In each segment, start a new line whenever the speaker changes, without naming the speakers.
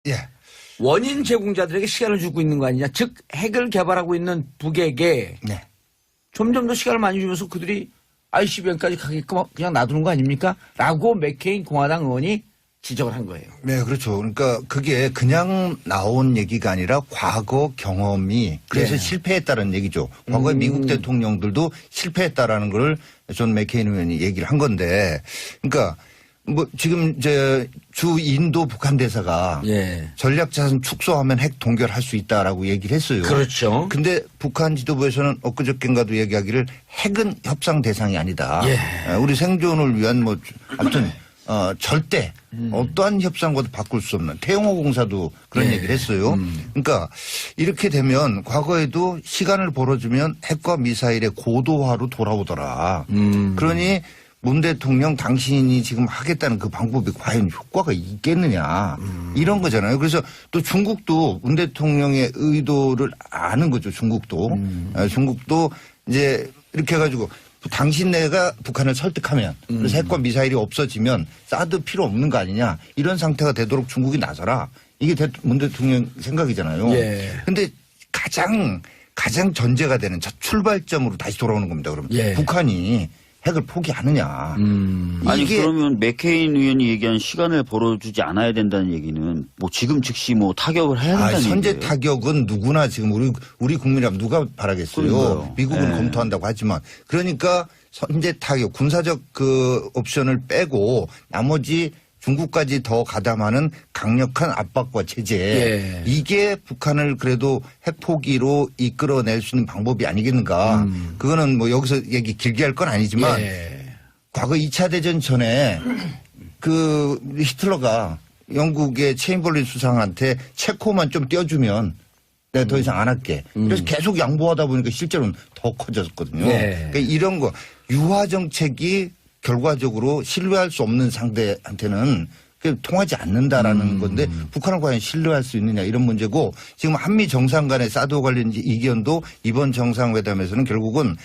예.
원인 제공자들에게 시간을 주고 있는 거 아니냐. 즉 핵을 개발하고 있는 북에게
네.
점점 더 시간을 많이 주면서 그들이 ICBM까지 가게끔 그냥 놔두는 거 아닙니까? 라고 맥케인 공화당 의원이 지적을 한 거예요.
네, 그렇죠. 그러니까 그게 그냥 나온 얘기가 아니라 과거 경험이 그래서
네.
실패했다는 얘기죠. 과거에 미국 대통령들도 실패했다라는 걸 존 맥케인 의원이 얘기를 한 건데, 그러니까 뭐 지금 이제 주 인도 북한 대사가
예.
전략 자산 축소하면 핵 동결할 수 있다라고 얘기를 했어요.
그렇죠.
근데 북한 지도부에서는 엊그저께인가도 얘기하기를 핵은 협상 대상이 아니다.
예.
우리 생존을 위한 뭐 아무튼 절대 어떠한 협상과도 바꿀 수 없는 태영호 공사도 그런
예.
얘기를 했어요. 그러니까 이렇게 되면 과거에도 시간을 벌어주면 핵과 미사일의 고도화로 돌아오더라. 그러니 문 대통령 당신이 지금 하겠다는 그 방법이 과연 효과가 있겠느냐 이런 거잖아요. 그래서 또 중국도 문 대통령의 의도를 아는 거죠. 중국도. 중국도 이제 이렇게 해가지고 당신네가 북한을 설득하면 그래서 핵과 미사일이 없어지면 사드 필요 없는 거 아니냐 이런 상태가 되도록 중국이 나서라. 이게 문 대통령 생각이잖아요. 그런데 가장 전제가 되는 첫 출발점으로 다시 돌아오는 겁니다. 그러면
예.
북한이 핵을 포기하느냐.
아니
이게
그러면 맥케인 의원이 얘기한 시간을 벌어주지 않아야 된다는 얘기는 뭐 지금 즉시 뭐 타격을 해야 된다는
선제
얘기예요.
타격은 누구나 지금 우리 국민이라면 누가 바라겠어요.
그러니까요.
미국은
네.
검토한다고 하지만 그러니까 선제 타격 군사적 그 옵션을 빼고 나머지 중국까지 더 가담하는 강력한 압박과 제재
예.
이게 북한을 그래도 핵 포기로 이끌어낼 수 있는 방법이 아니겠는가. 그거는 뭐 여기서 얘기 길게 할 건 아니지만
예.
과거 2차 대전 전에 그 히틀러가 영국의 체인벌린 수상한테 체코만 좀 떼어주면 내가 더 이상 안 할게. 그래서 계속 양보하다 보니까 실제로는 더 커졌거든요.
네.
그러니까 이런 거 유화 정책이 결과적으로 신뢰할 수 없는 상대한테는 통하지 않는다라는 건데 북한을 과연 신뢰할 수 있느냐 이런 문제고 지금 한미 정상 간의 사드 관련 이견도 이번 정상회담에서는 결국은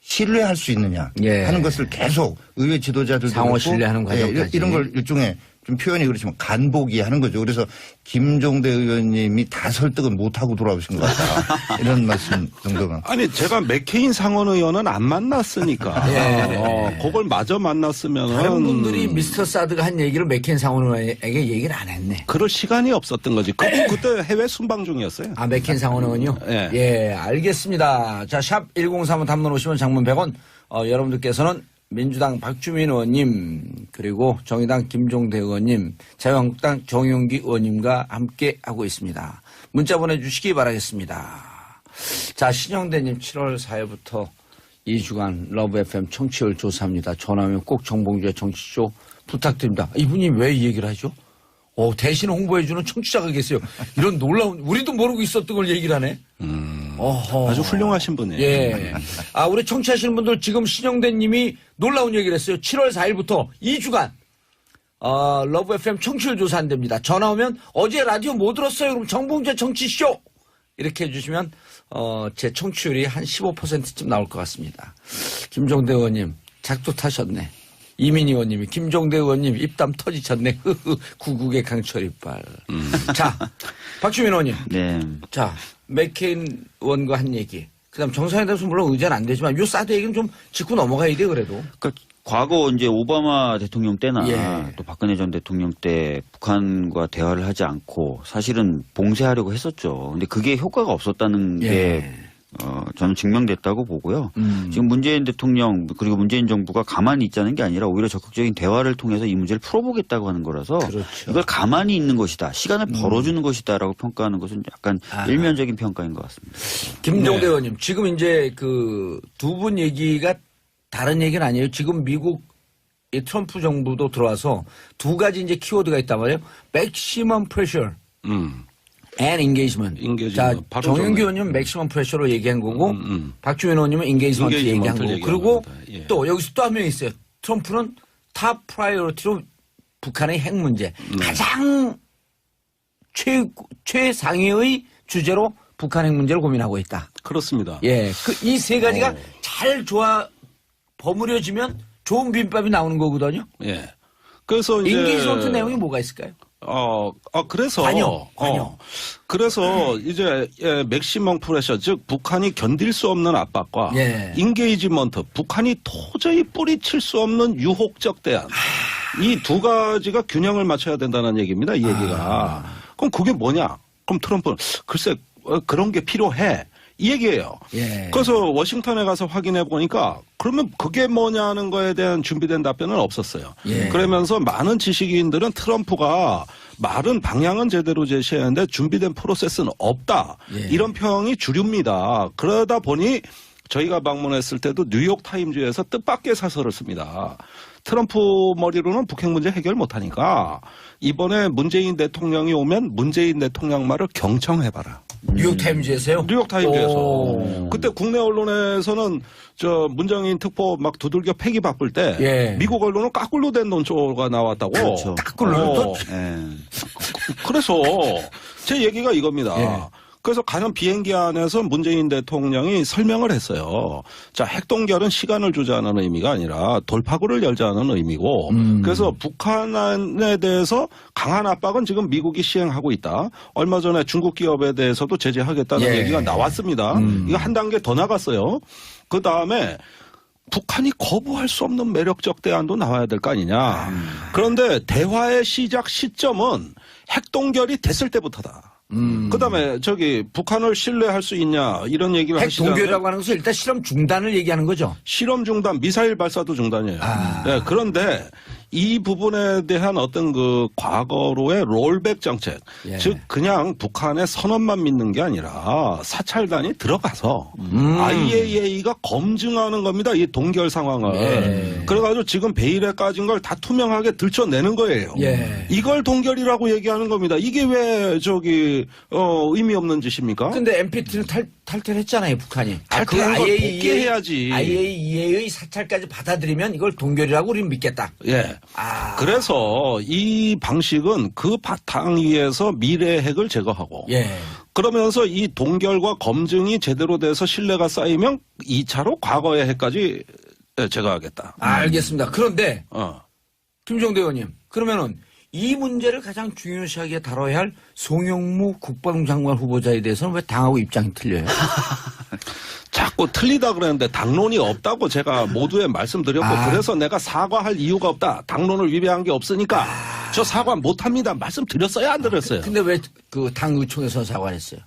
신뢰할 수 있느냐
예.
하는 것을 계속 의회 지도자들도
상호
그렇고
신뢰하는 과정까지.
이런 걸 일종의 좀 표현이 그렇지만 간보기 하는 거죠. 그래서 김종대 의원님이 다 설득을 못하고 돌아오신 것 같다. 이런 말씀 정도만.
아니 제가 맥케인 상원 의원은 안 만났으니까
예.
그걸 마저 만났으면은
다른 분들이 미스터 사드가 한 얘기를 맥케인 상원 의원에게 얘기를 안 했네.
그럴 시간이 없었던 거지. 그때 해외 순방 중이었어요.
아, 맥케인 상원 의원이요?
예.
예, 알겠습니다. 자, 샵 1035 단문 50원 장문 100원. 여러분들께서는 민주당 박주민 의원님, 그리고 정의당 김종대 의원님, 자유한국당 정용기 의원님과 함께 하고 있습니다. 문자 보내주시기 바라겠습니다. 자, 신영대님 7월 4일부터 2주간 러브 FM 청취율 조사합니다. 전화하면 꼭 정봉주의 정치쇼 부탁드립니다. 이분이 왜 이 얘기를 하죠? 대신 홍보해주는 청취자가 계세요. 이런 놀라운, 우리도 모르고 있었던 걸 얘기를 하네. 어허.
아주 훌륭하신 분이에요.
예. 우리 청취하시는 분들 지금 신영대 님이 놀라운 얘기를 했어요. 7월 4일부터 2주간, 러브 FM 청취율 조사한답니다. 전화 오면 어제 라디오 못 들었어요. 그럼 정봉재 정치쇼! 이렇게 해주시면, 제 청취율이 한 15%쯤 나올 것 같습니다. 김종대 의원님, 작두 타셨네. 이민희 의원님이 김종대 의원님 입담 터지셨네. 구국의 강철 이빨. 자, 박주민 의원님.
네.
자, 맥케인 의원과 한 얘기. 그다음 정상회담에서 물론 의제는 안 되지만 요 사드 얘기는 좀 짚고 넘어가야 돼 그래도.
그러니까 과거 이제 오바마 대통령 때나
예.
또 박근혜 전 대통령 때 북한과 대화를 하지 않고 사실은 봉쇄하려고 했었죠. 근데 그게 효과가 없었다는
예.
게 저는 증명됐다고 보고요. 지금 문재인 대통령 그리고 문재인 정부가 가만히 있자는 게 아니라 오히려 적극적인 대화를 통해서 이 문제를 풀어보겠다고 하는 거라서
그렇죠.
이걸 가만히 있는 것이다. 시간을 벌어주는 것이다라고 평가하는 것은 약간 일면적인 평가인 것 같습니다.
김종대
네.
의원님, 지금 이제 그 두 분 얘기가 다른 얘기는 아니에요. 지금 미국 이 트럼프 정부도 들어와서 두 가지 이제 키워드가 있단 말이에요. maximum pressure and engagement. 자,
바로
정영기
좋네.
의원님은 maximum pressure로 얘기한 거고, 박주민 의원님은 engagement 얘기한 거고,
얘기한
그리고
겁니다. 예.
또 여기서 또 한 명 있어요. 트럼프는 탑 프라이어리티로 북한의 핵 문제, 가장 최상위의 주제로 북한 핵 문제를 고민하고 있다.
그렇습니다.
예, 이 세 가지가 잘 버무려지면 좋은 비빔밥이 나오는 거거든요.
예. 그래서 이제
인게이지먼트 내용이 뭐가 있을까요?
그래서.
관여.
그래서 이제 맥시멈 프레셔, 즉, 북한이 견딜 수 없는 압박과
예.
인게이지먼트, 북한이 도저히 뿌리칠 수 없는 유혹적 대안. 이 두 가지가 균형을 맞춰야 된다는 얘기입니다. 이 얘기가. 그럼 그게 뭐냐? 그럼 트럼프는 글쎄, 그런 게 필요해. 이 얘기예요.
예.
그래서 워싱턴에 가서 확인해 보니까 그러면 그게 뭐냐는 거에 대한 준비된 답변은 없었어요.
예.
그러면서 많은 지식인들은 트럼프가 말은 방향은 제대로 제시했는데 준비된 프로세스는 없다.
예.
이런 평이 주류입니다. 그러다 보니 저희가 방문했을 때도 뉴욕 타임즈에서 뜻밖의 사설을 씁니다. 트럼프 머리로는 북핵 문제 해결 못하니까 이번에 문재인 대통령이 오면 문재인 대통령 말을 경청해봐라.
뉴욕타임즈에서요?
뉴욕타임즈에서.
오.
그때 국내 언론에서는 저 문정인 특보 막 두들겨 패기 바쁠 때
예.
미국 언론은 까꿀로 된 논조가 나왔다고.
그렇죠.
까꿀로?
예.
그래서 제 얘기가 이겁니다.
예.
그래서 가는 비행기 안에서 문재인 대통령이 설명을 했어요. 자, 핵동결은 시간을 주자는 의미가 아니라 돌파구를 열자는 의미고 그래서 북한에 대해서 강한 압박은 지금 미국이 시행하고 있다. 얼마 전에 중국 기업에 대해서도 제재하겠다는
예.
얘기가 나왔습니다. 이거 한 단계 더 나갔어요. 그다음에 북한이 거부할 수 없는 매력적 대안도 나와야 될 거 아니냐. 그런데 대화의 시작 시점은 핵동결이 됐을 때부터다. 그다음에 저기 북한을 신뢰할 수 있냐 이런 얘기를
핵
하시잖아요.
동결이라고 하는 것은 일단 실험 중단을 얘기하는 거죠.
실험 중단, 미사일 발사도 중단이에요.
아.
네, 그런데 이 부분에 대한 어떤 그 과거로의 롤백 정책,
예.
즉 그냥 북한의 선언만 믿는 게 아니라 사찰단이 들어가서 IAEA가 검증하는 겁니다. 이 동결 상황을.
예.
그래가지고 지금 베일에 까진 걸 다 투명하게 들춰내는 거예요.
예.
이걸 동결이라고 얘기하는 겁니다. 이게 왜 저기 의미 없는 짓입니까?
근데 NPT는 탈퇴했잖아요, 북한이.
탈퇴한 걸 복귀해야지.
IAEA의 사찰까지 받아들이면 이걸 동결이라고 우리는 믿겠다.
예.
아.
그래서 이 방식은 그 바탕 위에서 미래의 핵을 제거하고
예.
그러면서 이 동결과 검증이 제대로 돼서 신뢰가 쌓이면 2차로 과거의 핵까지 제거하겠다.
알겠습니다. 그런데 김종대 의원님, 그러면은 이 문제를 가장 중요시하게 다뤄야 할 송영무 국방장관 후보자에 대해서는 왜 당하고 입장이 틀려요?
자꾸 틀리다 그랬는데 당론이 없다고 제가 모두에 말씀드렸고 그래서 내가 사과할 이유가 없다. 당론을 위배한 게 없으니까 저 사과 못합니다. 말씀드렸어요? 안 드렸어요?
근데 왜 그 당 의총에서 사과를 했어요?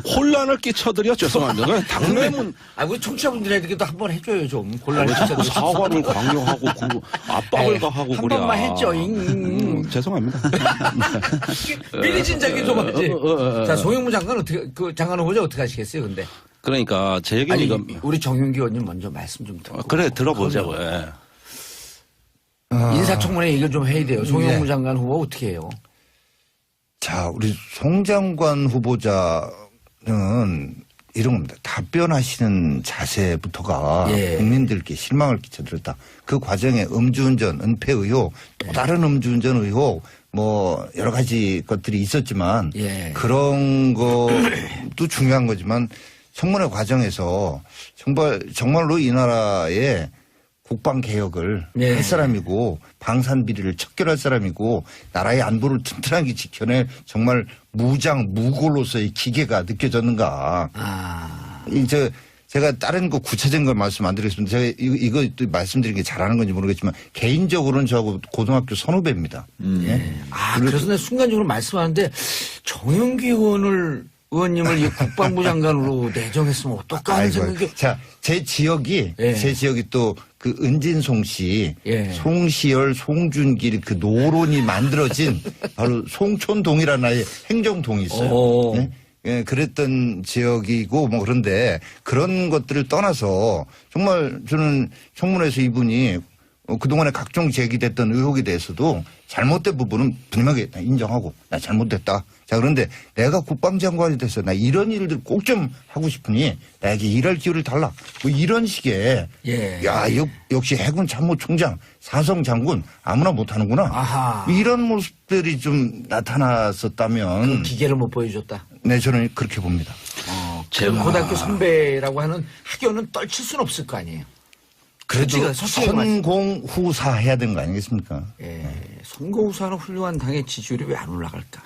혼란을 끼쳐드려 죄송합니다. 당내문
우리 청취자분들에게도 한번 해줘요, 좀. 곤란을 끼쳐드려.
사과를 강요하고 압박을 가하고
한 번만 했죠.
죄송합니다.
미리 진작에 좀 하지. 자, 송영무 장관 어떻게, 그 장관 후보자 어떻게 하시겠어요, 근데?
그러니까 제 얘기는
아니,
이건
우리 정윤기 의원님 먼저 말씀 좀 듣고.
그래 들어보자고. 예.
인사청문회 얘기를 좀 해야 돼요. 송영무 장관 후보 어떻게 해요?
자, 우리 송 장관 후보자는 이런 겁니다. 답변하시는 자세부터가
예.
국민들께 실망을 끼쳐드렸다. 그 과정에 음주운전, 은폐 의혹, 또 다른 음주운전 의혹, 뭐 여러 가지 것들이 있었지만
예.
그런 것도 중요한 거지만 청문회 과정에서 정말로 이 나라의 국방 개혁을
예.
할 사람이고 방산 비리를 척결할 사람이고 나라의 안보를 튼튼하게 지켜낼 정말 무골로서의 기계가 느껴졌는가. 이제 제가 다른 거 구체적인 걸 말씀 안 드리겠습니다. 제가 이거 또 말씀드린 게 잘하는 건지 모르겠지만 개인적으로는 저하고 고등학교 선후배입니다. 예?
그래서 내가 순간적으로 말씀하는데 정윤기 의원님을 이 국방부 장관으로 내정했으면 어떨까 하는 생각이.
자, 제 지역이 또 그 은진송 씨, 송시열, 송준길 그 노론이 만들어진 바로 송촌동이라는 아예 행정동이 있어요. 예, 그랬던 지역이고 뭐 그런데 그런 것들을 떠나서 정말 저는 청문회에서 이분이 그동안에 각종 제기됐던 의혹에 대해서도 잘못된 부분은 분명하게 인정하고 나 잘못됐다. 자, 그런데 내가 국방장관이 돼서 나 이런 일들 꼭 좀 하고 싶으니 나에게 일할 기회를 달라. 뭐 이런 식의 야, 역시 해군 참모총장, 사성장군 아무나 못하는구나.
아하.
이런 모습들이 좀 나타났었다면
그 기계를 못 보여줬다.
네, 저는 그렇게 봅니다.
고등학교 선배라고 하는 학교는 떨칠 수는 없을 거 아니에요.
그래도
솔직히 말씀-
선공후사 해야 되는 거 아니겠습니까?
예, 선거우사는 훌륭한 당의 지지율이 왜 안 올라갈까?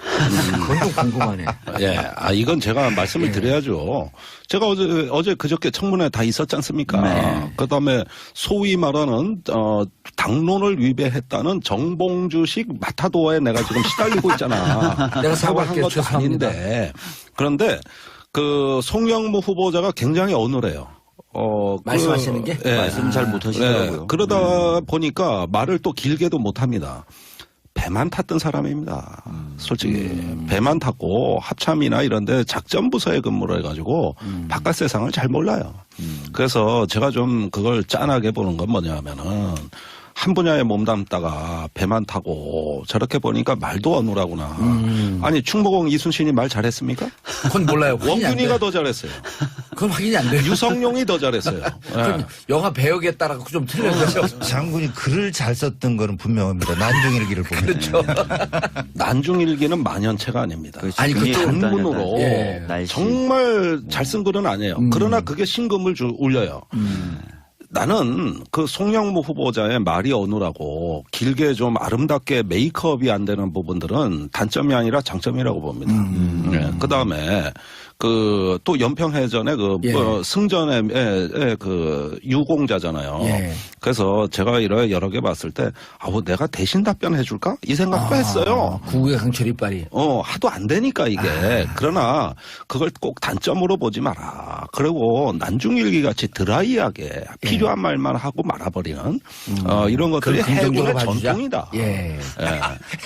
그건 좀 궁금하네.
예, 이건 제가 말씀을 드려야죠. 제가 어제 그저께 청문회 다 있었지 않습니까?
네.
그 다음에 소위 말하는, 당론을 위배했다는 정봉주식 마타도어에 내가 지금 시달리고 있잖아.
내가 사과할게요.
한 것도
죄송합니다.
아닌데. 그런데 그 송영무 후보자가 굉장히 어눌해요.
말씀하시는 게?
말씀 잘 못하시더라고요.
네, 그러다 보니까 말을 또 길게도 못합니다. 배만 탔던 사람입니다. 솔직히 배만 탔고 합참이나 이런데 작전 부서에 근무를 해가지고 바깥 세상을 잘 몰라요. 그래서 제가 좀 그걸 짠하게 보는 건 뭐냐면은 한 분야에 몸담다가 배만 타고 저렇게 보니까 말도 어눌하구나. 아니 충무공 이순신이 말 잘했습니까?
그건 몰라요. 확인이 안
원균이가
돼요.
더 잘했어요.
그건 확인이 안 돼요.
유성룡이 더 잘했어요.
그럼 영화 배역에 따라 좀 틀린 거죠.
장군이 글을 잘 썼던 거는 분명합니다. 난중일기를 보면.
그렇죠.
난중일기는 만연체가 아닙니다.
아니, 그
단문으로
예.
날씨.
정말 잘 쓴 글은 아니에요. 그러나 그게 신금을 울려요. 나는 그 송영무 후보자의 말이 어눌하고 길게 좀 아름답게 메이크업이 안 되는 부분들은 단점이 아니라 장점이라고 봅니다. 그 다음에 그 또 연평해전의 그
예.
승전의 그 유공자잖아요.
예.
그래서 제가 여러 개 봤을 때 뭐 내가 대신 답변해 줄까? 이 생각도 했어요.
구구의 강철 이빨이.
하도 안 되니까 이게. 그러나 그걸 꼭 단점으로 보지 마라. 그리고 난중일기 같이 드라이하게 필요한 말만 하고 말아버리는 이런 것들이
그걸 긍정적으로
해군의
봐주자.
전통이다.
예.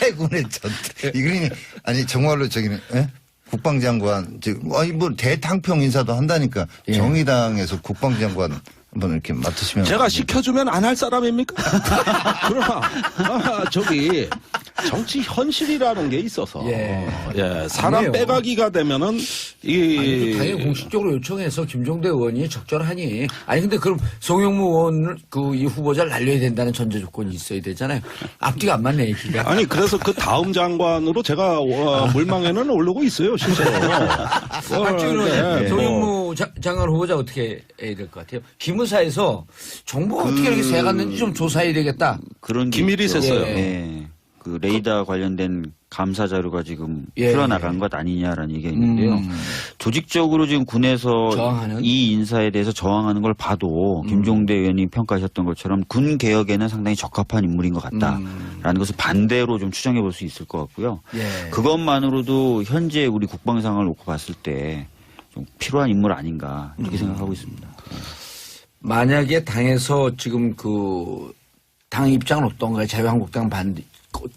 해군의 전투. 이거는 아니 정말로 저기는 예? 국방장관 아니 뭐 대탕평 인사도 한다니까
예.
정의당에서 국방장관 한번 이렇게 맡으시면
제가 시켜주면 안 할 사람입니까? 그러나 저기 정치 현실이라는 게 있어서
예.
사람
아니에요.
빼가기가 되면은
아니, 당연히 공식적으로 요청해서 김종대 의원이 적절하니. 아니, 근데 그럼 송영무 의원을 이 후보자를 날려야 된다는 전제 조건이 있어야 되잖아요. 앞뒤가 안 맞네, 얘기가.
아니 그래서 그 다음 장관으로 제가 물망에는 오르고 있어요 실제로.
박주민 의원님,
네.
송영무 장관 후보자 어떻게 해야 될 것 같아요? 기무사에서 정보가 어떻게 이렇게 새갔는지 좀 조사해야 되겠다.
그런 게
기밀이
있죠.
샜어요.
예. 그 레이더 관련된 감사 자료가 지금
예.
흘러나간 것 아니냐라는 얘기가 있는데요. 조직적으로 지금 군에서
저항하는?
이 인사에 대해서 저항하는 걸 봐도 김종대 의원이 평가하셨던 것처럼 군 개혁에는 상당히 적합한 인물인 것 같다라는 것을 반대로 좀 추정해 볼 수 있을 것 같고요.
예.
그것만으로도 현재 우리 국방 상황을 놓고 봤을 때 좀 필요한 인물 아닌가 이렇게 생각하고 있습니다.
만약에 당에서 지금 당 입장은 어떤가요? 자유한국당 반대,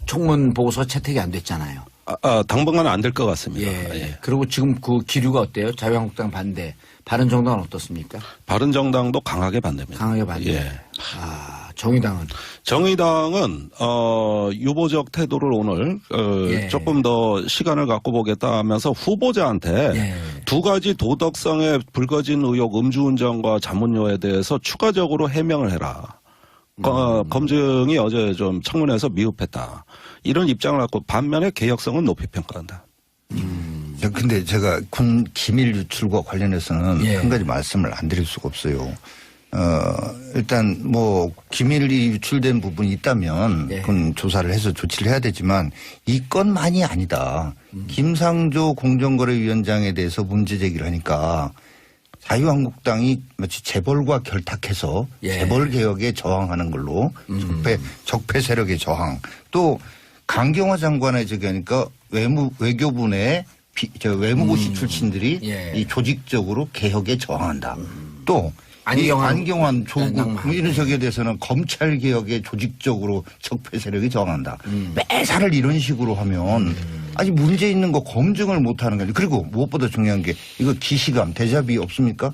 청문 보고서 채택이 안 됐잖아요.
당분간은 안 될 것 같습니다.
예.
예.
그리고 지금 그 기류가 어때요? 자유한국당 반대. 바른정당은 어떻습니까?
바른정당도 강하게 반대입니다.
강하게 반대.
예.
정의당은?
정의당은 유보적 태도를 오늘
예.
조금 더 시간을 갖고 보겠다 하면서 후보자한테
예.
두 가지 도덕성에 불거진 의혹 음주운전과 자문료에 대해서 추가적으로 해명을 해라. 검증이 어제 좀 청문회에서 미흡했다. 이런 입장을 갖고 반면에 개혁성은 높이 평가한다.
근데 제가 군 기밀 유출과 관련해서는
예.
한 가지 말씀을 안 드릴 수가 없어요. 일단 뭐 기밀이 유출된 부분이 있다면
예.
그건 조사를 해서 조치를 해야 되지만 이 건만이 아니다. 김상조 공정거래위원장에 대해서 문제 제기를 하니까 자유한국당이 마치 재벌과 결탁해서
예.
재벌 개혁에 저항하는 걸로 적폐 세력의 저항 또 강경화 장관의 저기 하니까 외교부 내 외무고시 출신들이
예.
이 조직적으로 개혁에 저항한다. 또
안경환
조국 이런 적에 대해서는 검찰 개혁에 조직적으로 적폐 세력이 저항한다. 매사를 이런 식으로 하면 아직 문제 있는 거 검증을 못하는 거죠. 그리고 무엇보다 중요한 게 이거 기시감 데자비 없습니까?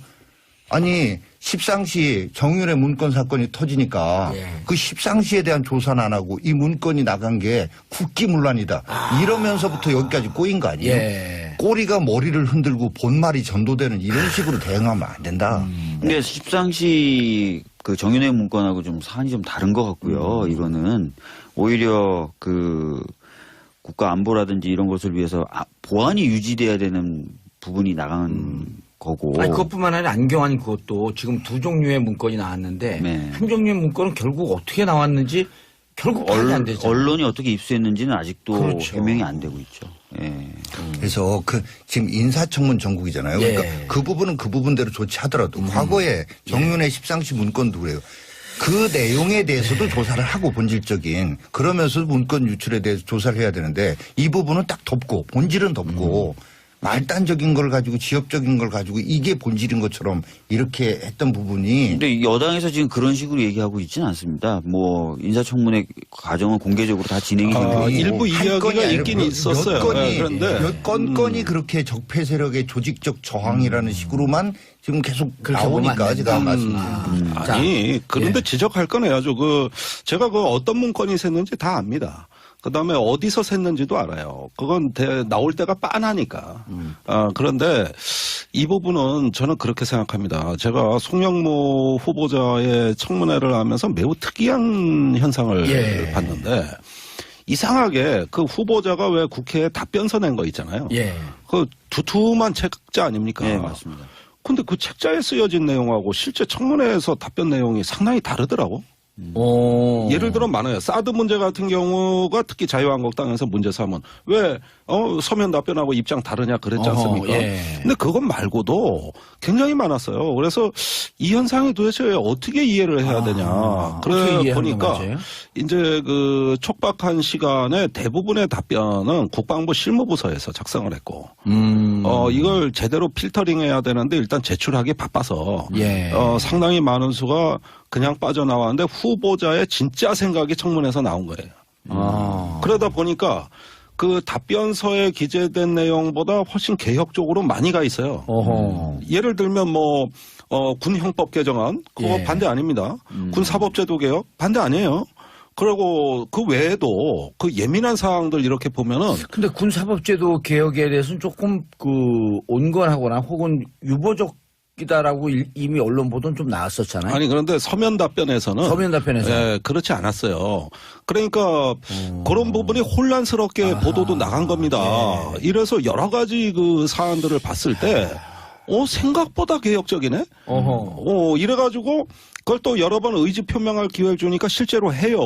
아니 십상시 정윤의 문건 사건이 터지니까
예.
그 십상시에 대한 조사는 안 하고 이 문건이 나간 게 국기문란이다. 이러면서부터 여기까지 꼬인 거 아니에요?
예.
꼬리가 머리를 흔들고 본말이 전도되는 이런 식으로 대응하면 안 된다.
근데 십상시 그 정윤회 문건하고 좀 사안이 좀 다른 것 같고요. 이거는 오히려 그 국가 안보라든지 이런 것을 위해서 보안이 유지돼야 되는 부분이 나간 거고.
아니, 그것뿐만 아니라 안경환 그것도 지금 두 종류의 문건이 나왔는데
네.
한 종류의 문건은 결국 어떻게 나왔는지 결국 파악이 안 되죠.
언론이 어떻게 입수했는지는 아직도
그렇죠.
해명이 안 되고 있죠. 예.
그래서 지금 인사청문 전국이잖아요.
예.
그러니까 그 부분은 그 부분대로 조치하더라도 과거에 정윤회 십상시 문건도 그래요. 그 내용에 대해서도 조사를 하고 본질적인 그러면서 문건 유출에 대해서 조사를 해야 되는데 이 부분은 딱 덮고 본질은 덮고 말단적인 걸 가지고 지엽적인 걸 가지고 이게 본질인 것처럼 이렇게 했던 부분이
근데 여당에서 지금 그런 식으로 얘기하고 있지는 않습니다. 뭐 인사청문회 과정은 공개적으로 다 진행이 되고 있고.
일부
한
이야기가
건이 아니라
있긴 있었어요.
몇 건이,
네, 그런데
몇 건건이 그렇게 적폐 세력의 조직적 저항이라는 식으로만 지금 계속
그렇게 보면
나오니까
안
제가
된다.
말씀드린
아니 그런데
예.
지적할 건 해야죠. 제가 어떤 문건이 샜는지 다 압니다. 그다음에 어디서 샜는지도 알아요. 그건 나올 때가 빤하니까. 그런데 이 부분은 저는 그렇게 생각합니다. 제가 송영모 후보자의 청문회를 하면서 매우 특이한 현상을
예.
봤는데 이상하게 그 후보자가 왜 국회에 답변서 낸 거 있잖아요.
예.
그 두툼한 책자 아닙니까?
네, 맞습니다.
근데 그 책자에 쓰여진 내용하고 실제 청문회에서 답변 내용이 상당히 다르더라고. 예를 들어 많아요. 사드 문제 같은 경우가 특히 자유한국당에서 문제 삼은 왜 서면 답변하고 입장 다르냐 그랬지 않습니까?
예.
근데 그것 말고도 굉장히 많았어요. 그래서 이 현상이 도대체 어떻게 이해를 해야 되냐.
어떻게
그래
이해하는
보니까
게 맞아요?
이제 그 촉박한 시간에 대부분의 답변은 국방부 실무부서에서 작성을 했고 이걸 제대로 필터링해야 되는데 일단 제출하기 바빠서
예.
상당히 많은 수가 그냥 빠져나왔는데 후보자의 진짜 생각이 청문회에서 나온 거예요. 그러다 보니까 그 답변서에 기재된 내용보다 훨씬 개혁적으로 많이 가 있어요. 예를 들면 군 형법 개정안 그거
예.
반대 아닙니다. 군 사법제도 개혁 반대 아니에요. 그리고 그 외에도 그 예민한 사항들 이렇게 보면은
근데 군사법제도 개혁에 대해서는 조금 온건하거나 혹은 유보적이다라고 이미 언론 보도는 좀 나왔었잖아요.
아니 그런데 서면 답변에서는
서면 답변에서.
예, 그렇지 않았어요. 그러니까 그런 부분이 혼란스럽게 보도도 나간 겁니다.
예.
이래서 여러 가지 그 사안들을 봤을 때 생각보다 개혁적이네. 이래가지고 그걸 또 여러 번 의지 표명할 기회를 주니까 실제로 해요.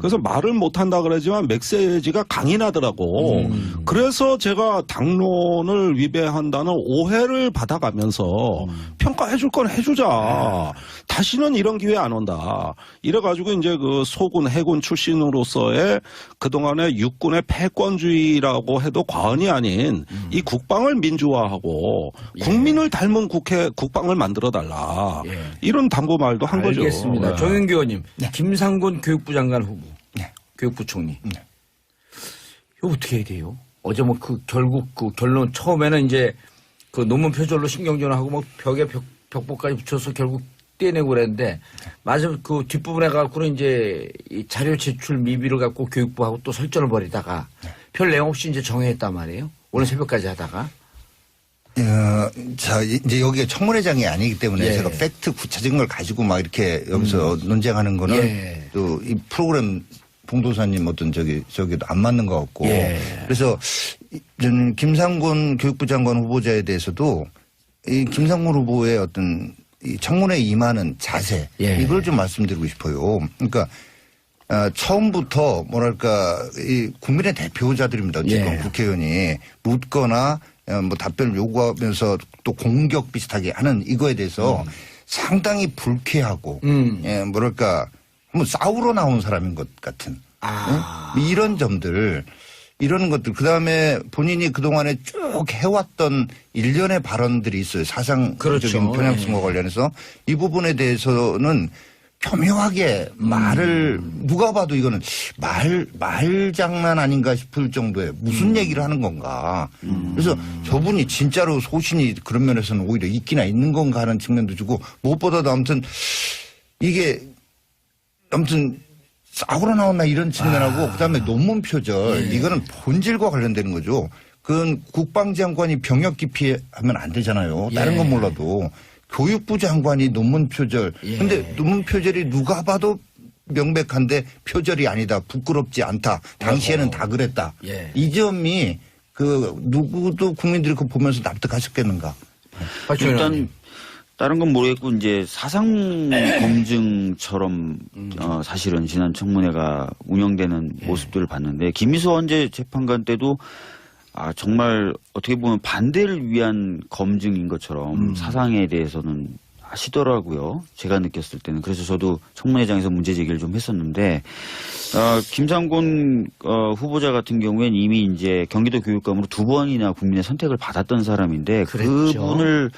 그래서 말을 못한다 그러지만 메시지가 강인하더라고. 그래서 제가 당론을 위배한다는 오해를 받아가면서 평가해 줄 건 해주자. 다시는 이런 기회 안 온다. 이래가지고 이제 그 소군 해군 출신으로서의 그동안의 육군의 패권주의라고 해도 과언이 아닌 이 국방을 민주화하고 국민을 닮은 국방을 만들어달라.
예.
이런 당부 말도 한 거죠.
알겠습니다.
네.
정윤기 의원님, 김상곤 교육부 장관 후보, 교육부 총리. 이거 어떻게 해야 돼요? 어제 결국 결론 처음에는 이제 그 논문 표절로 신경전하고 벽에 벽보까지 붙여서 결국 떼내고 그랬는데 마지막 그 뒷부분에 갖고는 이제 이 자료 제출 미비를 갖고 교육부하고 또 설전을 벌이다가 별 내용 없이 이제 정해했단 말이에요. 오늘 새벽까지 하다가.
자, 이제 여기가 청문회장이 아니기 때문에
예.
제가 팩트 구체적인 걸 가지고 막 이렇게 여기서 논쟁하는 거는
예.
또 이 프로그램 봉도사님 저기도 안 맞는 것 같고.
예.
그래서 저는 김상곤 교육부 장관 후보자에 대해서도 이 김상곤 후보의 어떤 이 청문회에 임하는 자세
예.
이걸 좀 말씀드리고 싶어요. 그러니까 처음부터 뭐랄까 이 국민의 대표자들입니다. 지금
예.
국회의원이 묻거나 답변을 요구하면서 또 공격 비슷하게 하는 이거에 대해서 상당히 불쾌하고 뭐랄까 한번 싸우러 나온 사람인 것 같은 이런 점들 이런 것들 그다음에 본인이 그동안에 쭉 해왔던 일련의 발언들이 있어요. 사상적인
그렇죠.
편향성과 관련해서 이 부분에 대해서는 교묘하게 말을 누가 봐도 이거는 말장난 아닌가 싶을 정도의 무슨 얘기를 하는 건가. 그래서 저분이 진짜로 소신이 그런 면에서는 오히려 있기나 있는 건가 하는 측면도 주고 무엇보다도 아무튼 이게 아무튼 싸우러 나왔나 이런 측면하고 그다음에 논문 표절 이거는 본질과 관련되는 거죠. 그건 국방장관이 병역 기피하면 안 되잖아요. 다른 건 몰라도. 교육부 장관이 논문 표절. 근데 논문 표절이 누가 봐도 명백한데 표절이 아니다. 부끄럽지 않다. 당시에는 다 그랬다. 이 점이 누구도 국민들이 그거 보면서 납득하셨겠는가.
박주민 의원님.
일단 다른 건 모르겠고 이제 사상 검증처럼 사실은 지난 청문회가 운영되는 모습들을 봤는데 김희수 헌재 재판관 때도 정말 어떻게 보면 반대를 위한 검증인 것처럼 사상에 대해서는 하시더라고요. 제가 느꼈을 때는. 그래서 저도 청문회장에서 문제 제기를 좀 했었는데 김상곤 후보자 같은 경우에는 이미 이제 경기도 교육감으로 2번이나 국민의 선택을 받았던 사람인데
그랬죠.
그분을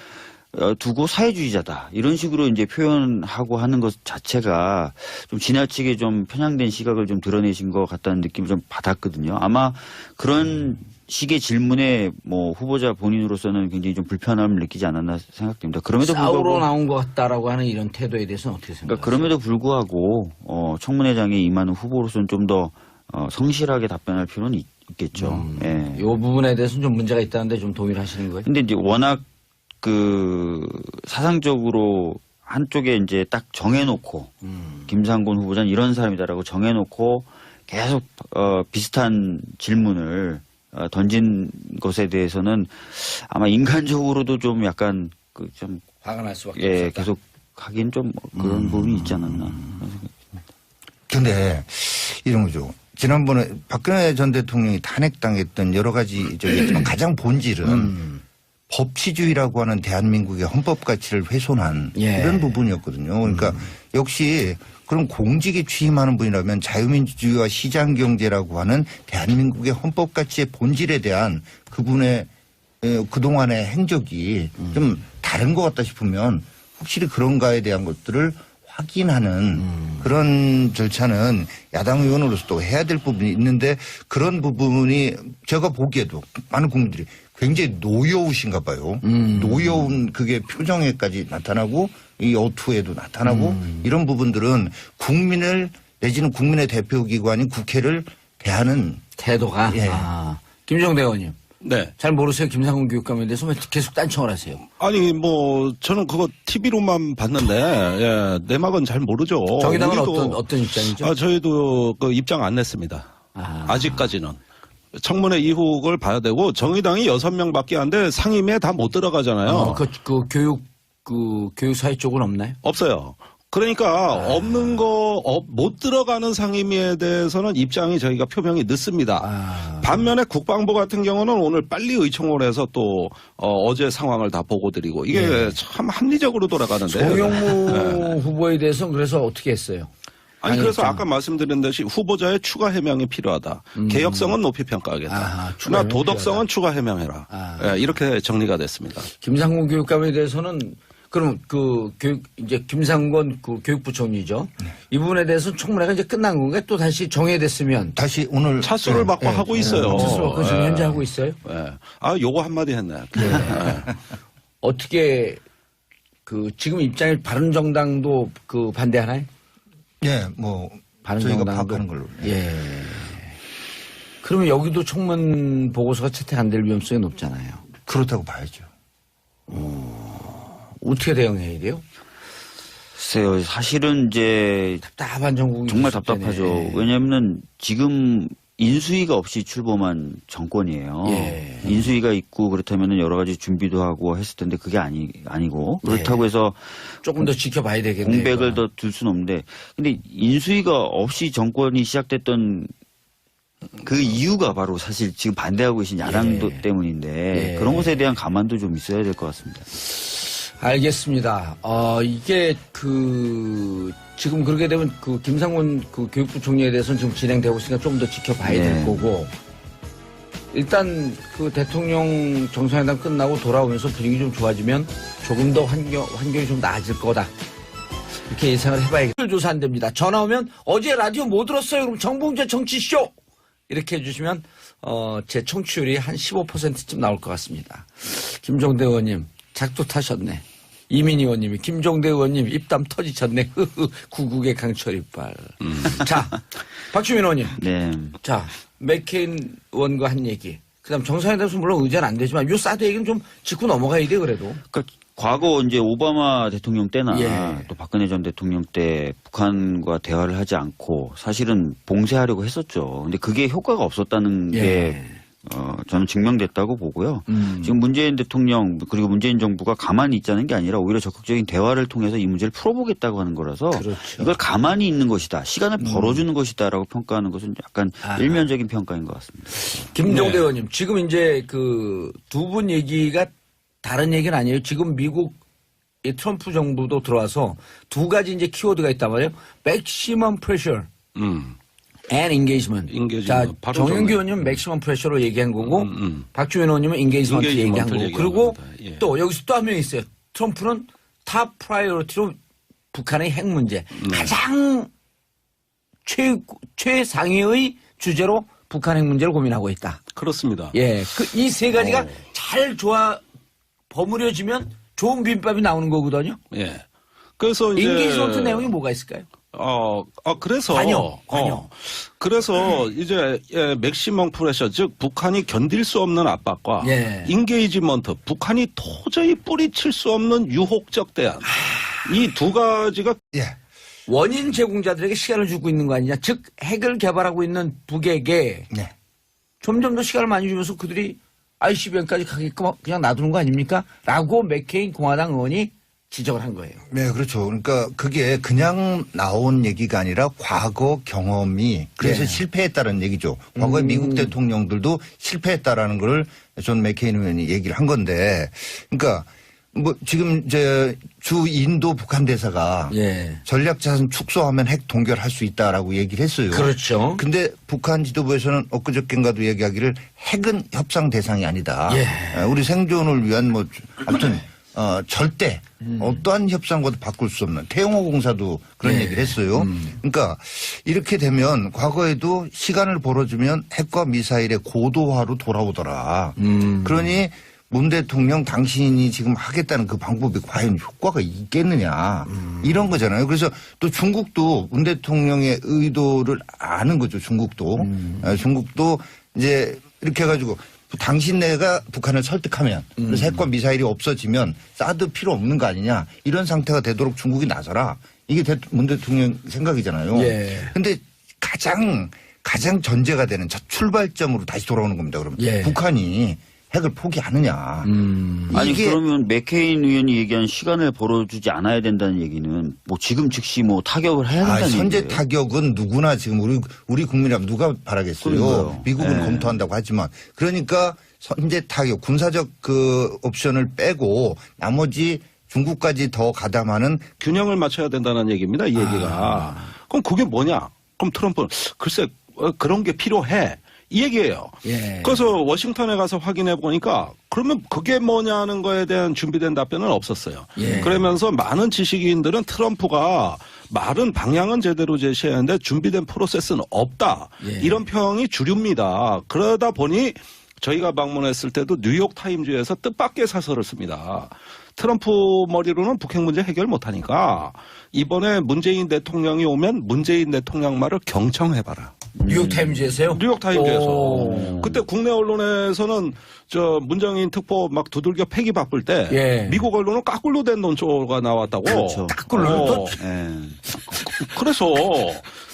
두고 사회주의자다 이런 식으로 이제 표현하고 하는 것 자체가 좀 지나치게 좀 편향된 시각을 좀 드러내신 것 같다는 느낌을 좀 받았거든요. 아마 그런 식의 질문에 뭐 후보자 본인으로서는 굉장히 좀 불편함을 느끼지 않았나 생각됩니다. 그럼에도
싸우러
불구하고
나온 것 같다라고 하는 이런 태도에 대해서는 어떻게 생각하세요?
그러니까 그럼에도 불구하고 청문회장에 임하는 후보로서는 좀 더 성실하게 답변할 필요는 있겠죠. 예.
이 부분에 대해서는 좀 문제가 있다는데 좀 동의를 하시는 거예요?
근데 이제 워낙 사상적으로 한쪽에 이제 딱 정해놓고 김상곤 후보자는 이런 사람이다라고 정해놓고 계속 비슷한 질문을 던진 것에 대해서는 아마 인간적으로도 좀 약간 좀
화가 날 수밖에
예,
없었다.
계속 하긴 좀 그런 부분이 있지 않았나.
근데 이런 거죠. 지난번에 박근혜 전 대통령이 탄핵당했던 여러 가지 저기 있지만 가장 본질은 법치주의라고 하는 대한민국의 헌법 가치를 훼손한
예.
이런 부분이었거든요. 그러니까 역시 그런 공직에 취임하는 분이라면 자유민주주의와 시장경제라고 하는 대한민국의 헌법 가치의 본질에 대한 그분의 그동안의 행적이 좀 다른 것 같다 싶으면 확실히 그런가에 대한 것들을 확인하는 그런 절차는 야당 의원으로서도 해야 될 부분이 있는데 그런 부분이 제가 보기에도 많은 국민들이 굉장히 노여우신가 봐요. 노여운 그게 표정에까지 나타나고 이 어투에도 나타나고 이런 부분들은 국민을 내지는 국민의 대표기관인 국회를 대하는
태도가?
예.
김종대 의원님.
네.
잘 모르세요. 김상곤 교육감에 대해서 왜 계속 딴청을 하세요?
아니 뭐 저는 그거 TV로만 봤는데 예, 내막은 잘 모르죠.
정의당은
우리도
어떤 입장이죠?
저희도 그 입장 안 냈습니다. 아직까지는. 청문회 이후를 봐야 되고 정의당이 6명밖에 안 돼 상임위에 다 못 들어가잖아요.
교육 사회 쪽은 없나요?
없어요. 그러니까 없는 거 못 들어가는 상임위에 대해서는 입장이 저희가 표명이 늦습니다. 반면에 국방부 같은 경우는 오늘 빨리 의총을 해서 또 어제 상황을 다 보고 드리고 이게 참 합리적으로 돌아가는데.
송영무 후보에 대해서는 그래서 어떻게 했어요?
아니 그래서 아까 말씀드린 듯이 후보자의 추가 해명이 필요하다. 개혁성은 높이 평가하겠다. 그러나 도덕성은 추가 해명해라. 예, 이렇게 정리가 됐습니다.
김상곤 교육감에 대해서는 그럼 이제 김상곤 교육부총리죠. 이 부분에 대해서는 청문회가 이제 끝난 건가요? 또 다시 정해됐으면
다시 오늘
차수를 받고 하고 있어요.
차수를 받고 지금 현재 하고 있어요.
예. 요거 한마디 했네.
어떻게 지금 입장이 바른정당도 반대하나요?
예, 뭐 저희가
바른정당도
파악하는 걸로.
예. 그러면 여기도 청문 보고서가 채택 안 될 위험성이 높잖아요.
그렇다고 봐야죠.
어떻게 대응해야 돼요?
글쎄요, 사실은 이제
답답한 정국이
정말
있을 때네.
답답하죠. 왜냐하면 지금 인수위가 없이 출범한 정권이에요.
예.
인수위가 있고 그렇다면 여러 가지 준비도 하고 했을 텐데 그게 아니고 그렇다고 해서
조금 더 지켜봐야 되겠네요.
공백을
이거.
더 둘 수는 없는데 근데 인수위가 없이 정권이 시작됐던 그 이유가 바로 사실 지금 반대하고 계신 야당도 때문인데
예.
그런 것에 대한 감안도 좀 있어야 될 것 같습니다.
알겠습니다. 이게 지금 그렇게 되면 김상곤 교육부 총리에 대해서는 지금 진행되고 있으니까 좀 더 지켜봐야 될 거고 일단 대통령 정상회담 끝나고 돌아오면서 분위기 좀 좋아지면 조금 더 환경이 좀 나아질 거다. 이렇게 예상을 해봐야겠다. 조사 안 됩니다. 전화 오면 어제 라디오 뭐 들었어요? 그럼 정봉재 정치쇼! 이렇게 해주시면 제 청취율이 한 15%쯤 나올 것 같습니다. 김종대 의원님 작두 타셨네. 이민희 의원님이 김종대 의원님 입담 터지셨네. 구국의 강철 이빨. 자, 박주민 의원님.
네.
자, 맥케인 의원과 한 얘기. 그다음 정상회담에서 물론 의제는 안 되지만 요 사드 얘기는 좀 짚고 넘어가야 돼 그래도.
그러니까 과거 이제 오바마 대통령 때나
예.
또 박근혜 전 대통령 때 북한과 대화를 하지 않고 사실은 봉쇄하려고 했었죠. 근데 그게 효과가 없었다는
예.
게 저는 증명됐다고 보고요. 지금 문재인 대통령 그리고 문재인 정부가 가만히 있자는 게 아니라 오히려 적극적인 대화를 통해서 이 문제를 풀어보겠다고 하는 거라서
그렇죠.
이걸 가만히 있는 것이다. 시간을 벌어주는 것이다라고 평가하는 것은 약간 일면적인 평가인 것 같습니다.
김종대 의원님, 지금 이제 그 두 분 얘기가 다른 얘기는 아니에요. 지금 미국 이 트럼프 정부도 들어와서 두 가지 이제 키워드가 있단 말이에요. 맥시멈 프레셔 and engagement. 자,
바로
정영기
좋네.
의원님은 맥시멈 프레셔로 얘기한 거고 박주민 의원님은 인게이지먼트 얘기한 거고.
얘기한
그리고
겁니다. 예.
또 여기서 또 한 명 있어요. 트럼프는 탑 프라이어리티로 북한의 핵 문제. 가장 최상위의 주제로 북한 핵 문제를 고민하고 있다.
그렇습니다.
예. 이 세 가지가 잘 버무려지면 좋은 비빔밥이 나오는 거거든요.
예. 그래서 이제
인게이지먼트 내용이 뭐가 있을까요?
그래서
관여.
그래서 이제 맥시멈 프레셔 즉 북한이 견딜 수 없는 압박과
예.
인게이지먼트 북한이 도저히 뿌리칠 수 없는 유혹적 대안 이 두 가지가
예.
원인 제공자들에게 시간을 주고 있는 거 아니냐. 즉 핵을 개발하고 있는 북에게
네.
점점 더 시간을 많이 주면서 그들이 ICBM까지 가게끔 그냥 놔두는 거 아닙니까? 라고 맥케인 공화당 의원이 지적을 한 거예요.
네, 그렇죠. 그러니까 그게 그냥 나온 얘기가 아니라 과거 경험이 그래서
예.
실패했다는 얘기죠. 과거에 미국 대통령들도 실패했다라는 걸 존 맥케인 의원이 얘기를 한 건데, 그러니까 뭐 지금 이제 주 인도 북한 대사가
예.
전략자산 축소하면 핵 동결할 수 있다라고 얘기를 했어요.
그렇죠.
근데 북한 지도부에서는 엊그저께인가도 얘기하기를 핵은 협상 대상이 아니다.
예.
우리 생존을 위한 뭐 아무튼 절대 어떠한 협상과도 바꿀 수 없는 태영호 공사도 그런
예.
얘기를 했어요. 그러니까 이렇게 되면 과거에도 시간을 벌어주면 핵과 미사일의 고도화로 돌아오더라. 그러니 문 대통령 당신이 지금 하겠다는 그 방법이 과연 효과가 있겠느냐 이런 거잖아요. 그래서 또 중국도 문 대통령의 의도를 아는 거죠. 중국도. 중국도 이제 이렇게 해가지고 당신네가 북한을 설득하면 그래서 핵과 미사일이 없어지면 사드 필요 없는 거 아니냐 이런 상태가 되도록 중국이 나서라. 이게 문 대통령 생각이잖아요.
예.
근데 가장 전제가 되는 첫 출발점으로 다시 돌아오는 겁니다. 그러면
예.
북한이 핵을 포기하느냐.
아니
이게
그러면 맥케인 의원이 얘기한 시간을 벌어주지 않아야 된다는 얘기는 뭐 지금 즉시 뭐 타격을 해야 된다는
선제
얘기예요.
타격은 누구나 지금 우리 국민이라면 누가 바라겠어요.
그러니까요.
미국은
네.
검토한다고 하지만 그러니까 선제 타격 군사적 그 옵션을 빼고 나머지 중국까지 더 가담하는
균형을 맞춰야 된다는 얘기입니다. 이 얘기가. 그럼 그게 뭐냐? 그럼 트럼프는 글쎄 그런 게 필요해. 이 얘기예요.
예.
그래서 워싱턴에 가서 확인해 보니까 그러면 그게 뭐냐는 거에 대한 준비된 답변은 없었어요.
예.
그러면서 많은 지식인들은 트럼프가 말은 방향은 제대로 제시했는데 준비된 프로세스는 없다.
예.
이런 평이 주류입니다. 그러다 보니 저희가 방문했을 때도 뉴욕 타임즈에서 뜻밖의 사설을 씁니다. 트럼프 머리로는 북핵 문제 해결 못하니까 이번에 문재인 대통령이 오면 문재인 대통령 말을 경청해봐라.
뉴욕타임즈에서요?
뉴욕타임즈에서.
오.
그때 국내 언론에서는 저 문정인 특보 막 두들겨 패기 바쁠 때
예.
미국 언론은 까꿀로 된 논조가 나왔다고.
그렇죠.
까꿀로?
예.
그래서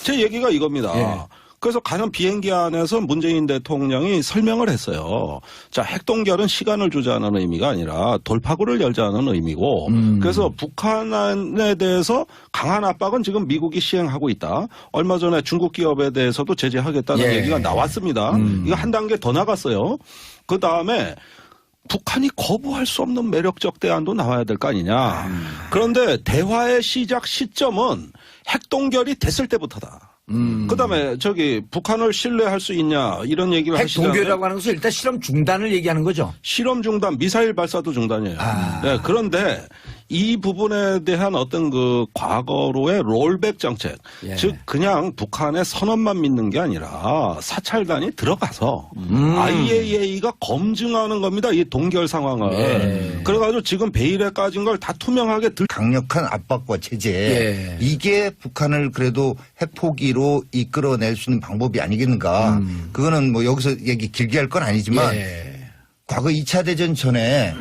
제 얘기가 이겁니다.
예.
그래서 가는 비행기 안에서 문재인 대통령이 설명을 했어요. 자, 핵동결은 시간을 주자는 의미가 아니라 돌파구를 열자는 의미고 그래서 북한에 대해서 강한 압박은 지금 미국이 시행하고 있다. 얼마 전에 중국 기업에 대해서도 제재하겠다는
예.
얘기가 나왔습니다. 이거 한 단계 더 나갔어요. 그 다음에 북한이 거부할 수 없는 매력적 대안도 나와야 될 거 아니냐. 그런데 대화의 시작 시점은 핵동결이 됐을 때부터다. 그다음에 북한을 신뢰할 수 있냐 이런 얘기를
핵
하시잖아요.
동결이라고 하는 것은 일단 실험 중단을 얘기하는 거죠.
실험 중단, 미사일 발사도 중단이에요. 네, 그런데 이 부분에 대한 어떤 그 과거로의 롤백 정책,
예.
즉 그냥 북한의 선언만 믿는 게 아니라 사찰단이 들어가서 IAEA가 검증하는 겁니다. 이 동결 상황을.
예.
그래가지고 지금 베일에 까진 걸 다 투명하게
강력한 압박과 제재
예.
이게 북한을 그래도 핵 포기로 이끌어낼 수 있는 방법이 아니겠는가. 그거는 뭐 여기서 얘기 길게 할 건 아니지만
예.
과거 2차 대전 전에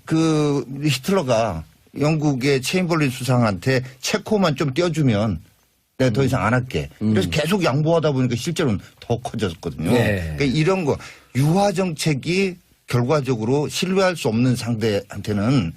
그 히틀러가 영국의 체인벌린 수상한테 체코만 좀 떼어주면 내가 더 이상 안 할게. 그래서 계속 양보하다 보니까 실제로는 더 커졌거든요.
네.
그러니까 이런 거 유화 정책이 결과적으로 신뢰할 수 없는 상대한테는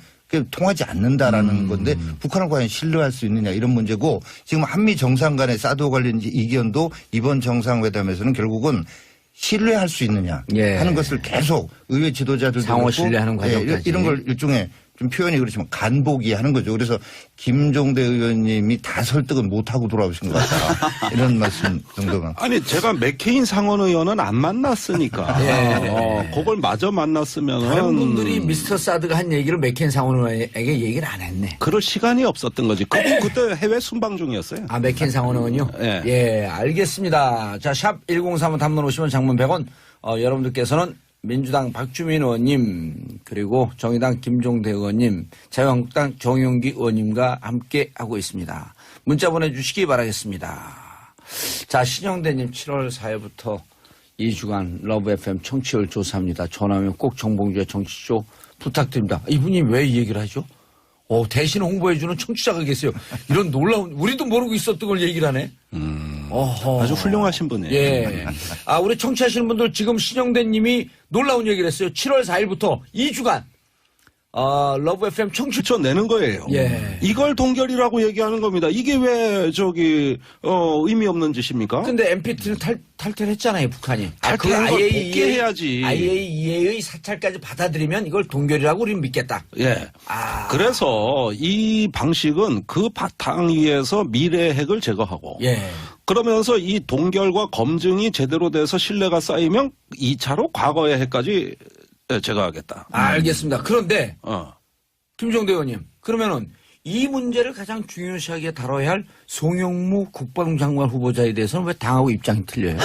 통하지 않는다라는 건데 북한을 과연 신뢰할 수 있느냐 이런 문제고 지금 한미 정상 간의 사드 관련 이견도 이번 정상회담에서는 결국은 신뢰할 수 있느냐
예.
하는 것을 계속 의회 지도자들도
상호
그렇고
신뢰하는 과정까지.
이런 걸 일종의 좀 표현이 그렇지만 간보기 하는 거죠. 그래서 김종대 의원님이 다 설득을 못하고 돌아오신 것 같다. 이런 말씀 정도가.
아니 제가 맥케인 상원 의원은 안 만났으니까
예.
그걸 마저 만났으면은
다른 분들이 미스터 사드가 한 얘기를 맥켄 상원의원에게 얘기를 안 했네.
그럴 시간이 없었던 거지. 그때 해외 순방 중이었어요.
아, 맥켄 상원의원요?
예.
예, 알겠습니다. 자, 샵 1035 단문 50원 장문 100원. 여러분들께서는 민주당 박주민 의원님, 그리고 정의당 김종대 의원님, 자유한국당 정용기 의원님과 함께 하고 있습니다. 문자 보내주시기 바라겠습니다. 자, 신영대님 7월 4일부터 2주간 러브 FM 청취율 조사합니다. 전화하면 꼭 정봉주의 정치쇼 부탁드립니다. 이분이 왜 이 얘기를 하죠? 대신 홍보해주는 청취자가 계세요. 이런 놀라운, 우리도 모르고 있었던 걸 얘기를 하네. 어허.
아주 훌륭하신 분이에요.
예. 아, 우리 청취하시는 분들 지금 신영대 님이 놀라운 얘기를 했어요. 7월 4일부터 2주간, 러브 FM 청취.
추천 내는 거예요.
예.
이걸 동결이라고 얘기하는 겁니다. 이게 왜 의미 없는 짓입니까?
근데 NPT는 탈퇴를 했잖아요, 북한이.
탈퇴한 걸 복귀해야지.
IAEA의 사찰까지 받아들이면 이걸 동결이라고 우리는 믿겠다.
예.
아.
그래서 이 방식은 그 바탕 위에서 미래 핵을 제거하고
예.
그러면서 이 동결과 검증이 제대로 돼서 신뢰가 쌓이면 2차로 과거의 핵까지 제거하겠다.
알겠습니다. 그런데
어.
김종대 의원님, 그러면은 이 문제를 가장 중요시하게 다뤄야 할 송영무 국방장관 후보자에 대해서는 왜 당하고 입장이 틀려요?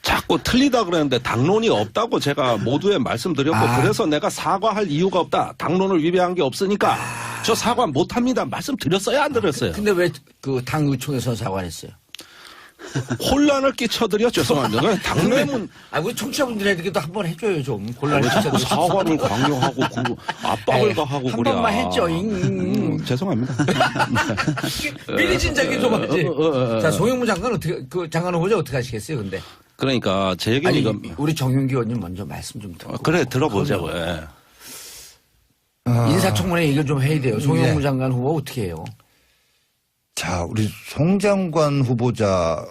자꾸 틀리다 그랬는데 당론이 없다고 제가 모두에 말씀드렸고 그래서 내가 사과할 이유가 없다. 당론을 위배한 게 없으니까 저 사과 못합니다. 말씀드렸어요? 안 드렸어요?
근데 왜 그 당 의총에서 사과를 했어요?
혼란을 끼쳐드려 죄송합니다. 당내문
우리 청취자분들에게도 한번 해줘요, 좀. 곤란을 끼쳐드려.
사과를 강요하고 압박을 가하고
한
그래.
번만 했죠.
죄송합니다.
미리 진작에 좀 하지. 자, 송영무 장관 장관 후보자 어떻게 하시겠어요, 근데?
그러니까 제 얘기는
아니,
이건
우리 정윤기 의원님 먼저 말씀 좀 듣고.
그래 들어보자고. 예.
인사청문회 얘기를 좀 해야 돼요. 송영무 장관 후보 어떻게 해요?
자, 우리 송 장관 후보자는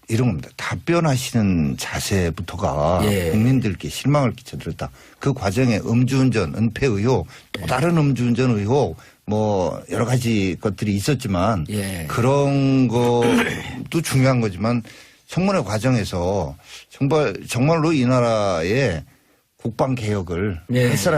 이런 겁니다. 답변하시는 자세부터가
예.
국민들께 실망을 끼쳐드렸다. 그 과정에 음주운전, 은폐 의혹, 또 다른 음주운전 의혹, 뭐 여러 가지 것들이 있었지만
예.
그런 것도 중요한 거지만 청문회 과정에서 정말로 이 나라의 국방 개혁을
예.
할 사람